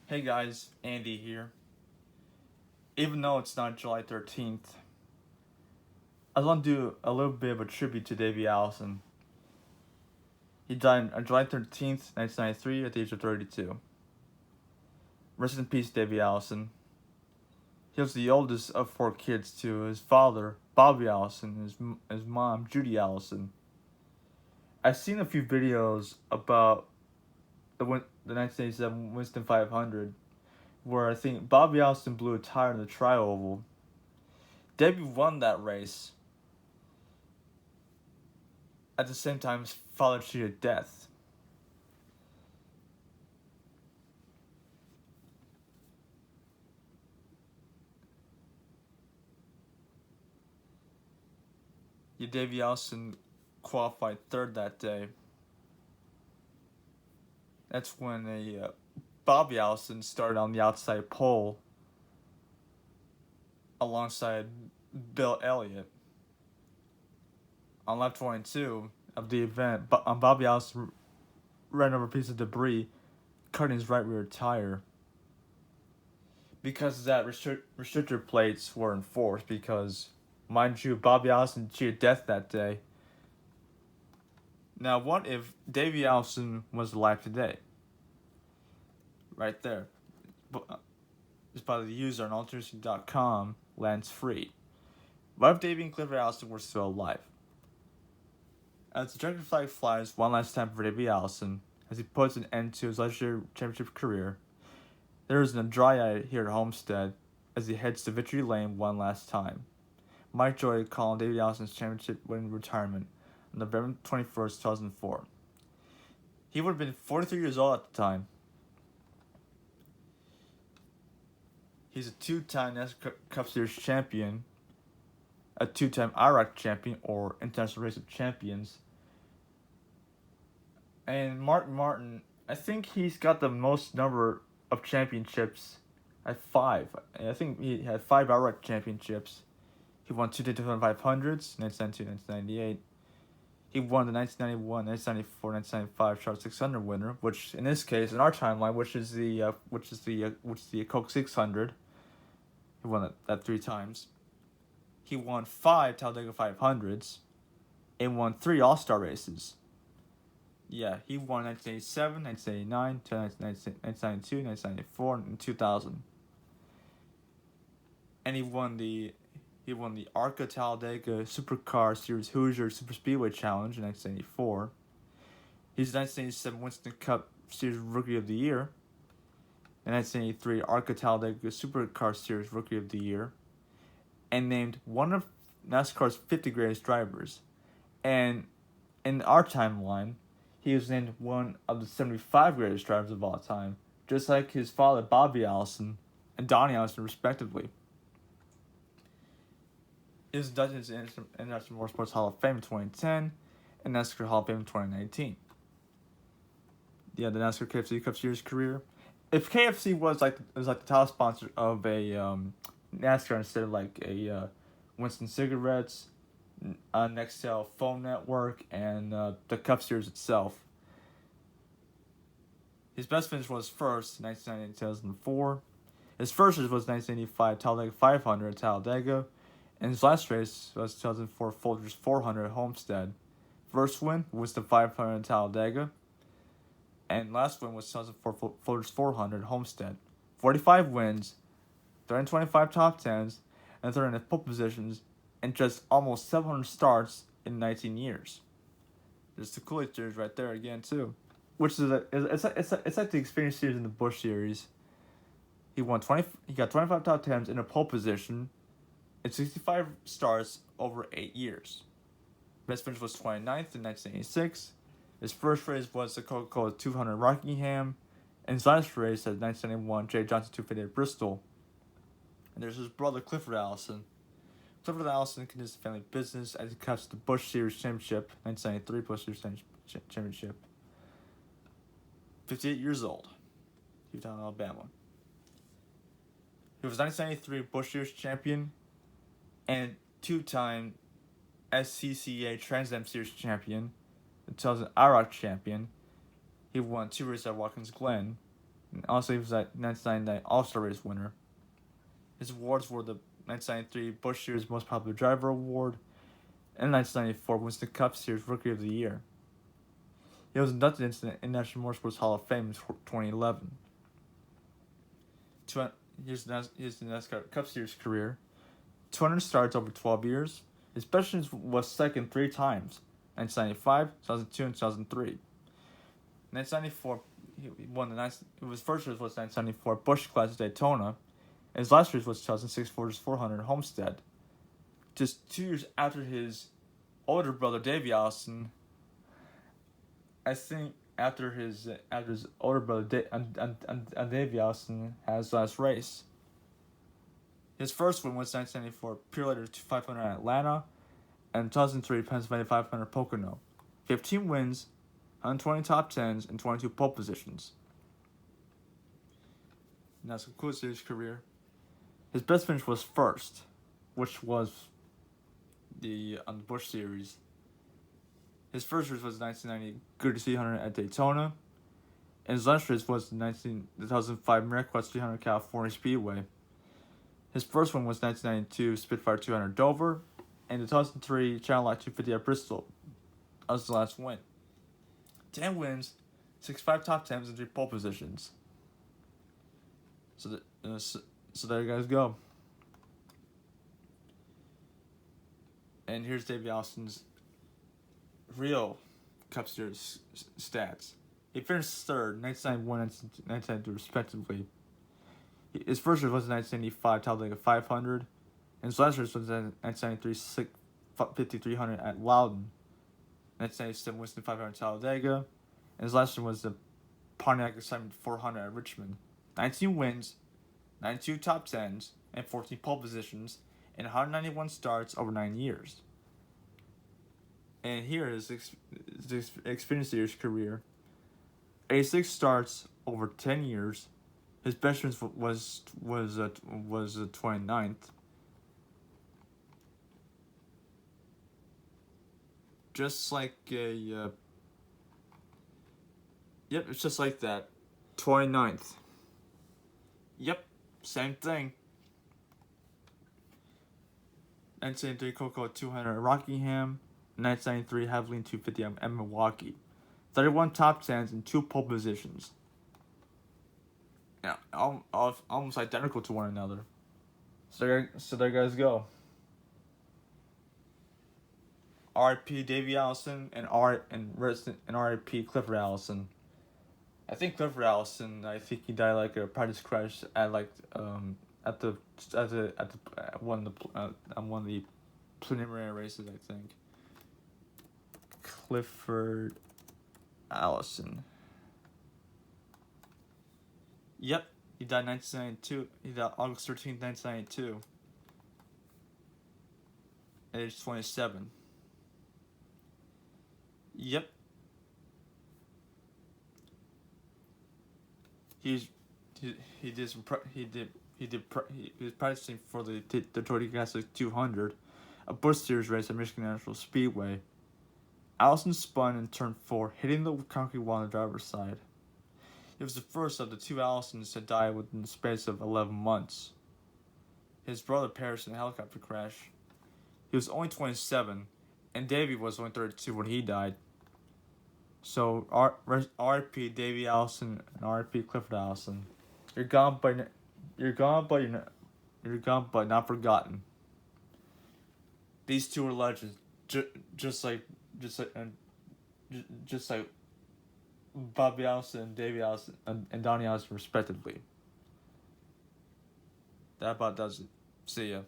Hey guys, Andy here. Even though it's not July 13th, I want to do a little bit of a tribute to Davey Allison. He died on July 13th, 1993 at the age of 32. Rest in peace, Davey Allison. He was the oldest of 4 kids to his father, Bobby Allison, and his mom, Judy Allison. I've seen a few videos about the 1987 Winston 500 where I think Bobby Allison blew a tire in the tri-oval. Davey won that race. At the same time, his father cheated death. Davey Allison qualified third that day. That's when Bobby Allison started on the outside pole alongside Bill Elliott. On lap 22 of the event, Bobby Allison ran over a piece of debris, cutting his right rear tire. Because of that, restrictor plates were enforced because, mind you, Bobby Allison cheated death that day. Now, what if Davey Allison was alive today? Right there. It's by the user on alternatives.com, lands free. What if Davey and Clifford Allison were still alive? As the checkered flag flies one last time for Davey Allison, as he puts an end to his legendary championship career, there is a dry eye here at Homestead as he heads to Victory Lane one last time. Mike Joy calling Davey Allison's championship-winning retirement on November 21st, 2004. He would have been 43 years old at the time. He's a 2-time NASCAR Cup Series champion, a 2-time IROC champion, or International Race of Champions. And Martin, I think he's got the most number of championships at 5. I think he had 5 IROC championships. He won 2 Daytona 500s, 1992, 1998. He won the 1991, 1994, 1995 Charlotte 600 winner, which in this case, in our timeline, which is the Coke 600. He won that 3 times. He won 5 Talladega 500s, and won 3 All-Star races. Yeah, he won 1987, 1989, 1992, 1994, and 2000. And he won the ARCA Talladega Supercar Series Hoosier Super Speedway Challenge in 1984. He's the 1987 Winston Cup Series Rookie of the Year. In 1983 ARCA Talladega Supercar Series Rookie of the Year. And named one of NASCAR's 50 greatest drivers. And in our timeline, he was named one of the 75 greatest drivers of all time, just like his father Bobby Allison and Donnie Allison respectively. He was inducted into the International Motorsports Hall of Fame in 2010 and NASCAR Hall of Fame in 2019. Yeah, the NASCAR KFC Cup Series career. If KFC was like the top sponsor of a NASCAR instead of like a Winston Cigarettes, Nextel phone network, and the Cup Series itself. His best finish was first, 1998-2004. His first race was 1985 Talladega 500 at Talladega, and his last race was 2004 Folgers 400 at Homestead. First win was the 500 at Talladega, and last win was 2004 Folgers 400 at Homestead. 45 wins, 325 top 10s, and 30 pole positions, and just almost 700 starts in 19 years. There's the Kool-Aid Series right there again too, which is it's like the Experience Series in the Busch Series. He got 25 top 10s in a pole position, and 65 starts over 8 years. Best finish was 29th in 1986. His first race was the Coca-Cola 200 Rockingham, and his last race at 1991 J. Johnson 250 at Bristol. And there's his brother Clifford Allison. Clifford Allison continues the family business as he captures the Busch Series Championship, 1993 Busch Series Championship. 58 years old. Hewtown, Alabama. He was 1993 Busch Series champion and 2-time SCCA Trans Am Series champion, the 2000 IROC champion. He won 2 races at Watkins Glen, And also, he was a 1999 All-Star Race winner. His awards were the 1993 Busch Series Most Popular Driver Award and 1994 Winston Cup Series Rookie of the Year. He was inducted into the International Motorsports Hall of Fame in 2011. Here's the NASCAR Cup Series career. 200 starts over 12 years. His best finish was second 3 times, 1995, 2002, and 2003. 1994, he won his first race was 1994 Busch Clash at Daytona, and his last race was 2006 Fords 400 Homestead. Just 2 years after his older brother Davey Allison, I think after his older brother Davey Allison has last race. His first win was 1994 Pure Leader 500 at Atlanta, and 2003 Pennsylvania 500 Pocono. 15 wins, 120 top 10s, and 22 pole positions. And that's concludes his career. His best finish was first, which was the Busch Series. His first race was 1990 Grid 300 at Daytona, and his last race was the 2005 Miraquest 300 California Speedway. His first one was 1992 Spitfire 200 Dover, and the 2003 Channel Lock 250 at Bristol. That was the last win. 10 wins, 65 top 10s, and 3 pole positions. So there you guys go. And here's Davey Allison's real Cup Series stats. He finished third, 1991 and 1992 respectively. His first race was in 1985 Talladega 500, and his last race was in 1993 5300 at Loudon, 1997 Winston 500 Talladega, and his last one was the Pontiac Excitement 400 at Richmond. 19 wins, 92 top 10s, and 14 pole positions, and 191 starts over 9 years. And here is his Xfinity Series career. 86 starts over 10 years. His best finish was 29th. Just like a yep, it's just like that. 29th. Yep, same thing. 1993 Cocoa 200 at Rockingham, 1993 Heavily 250 at Milwaukee. 31 top 10s and 2 pole positions. Yeah, almost identical to one another. So there you guys go. R.I.P. Davey Allison and R.I.P. Clifford Allison. I think Clifford Allison. I think he died like a practice crash at one of the preliminary races. I think. Clifford Allison. Yep, he died 1992. He died August 13th, 1992. At age 27. Yep. He was practicing for the Detroit Classic 200, a Busch Series race at Michigan National Speedway. Allison spun in turn 4, hitting the concrete wall on the driver's side. It was the first of the 2 Allisons to die within the space of 11 months. His brother perished in a helicopter crash. He was only 27, and Davey was only 32 when he died. So, R.I.P. Davey Allison and R.I.P. Clifford Allison. You're gone, but not forgotten. These 2 are legends, just like Bobby Allison and Davey Allison and Donnie Allison respectively. That about does it. See ya.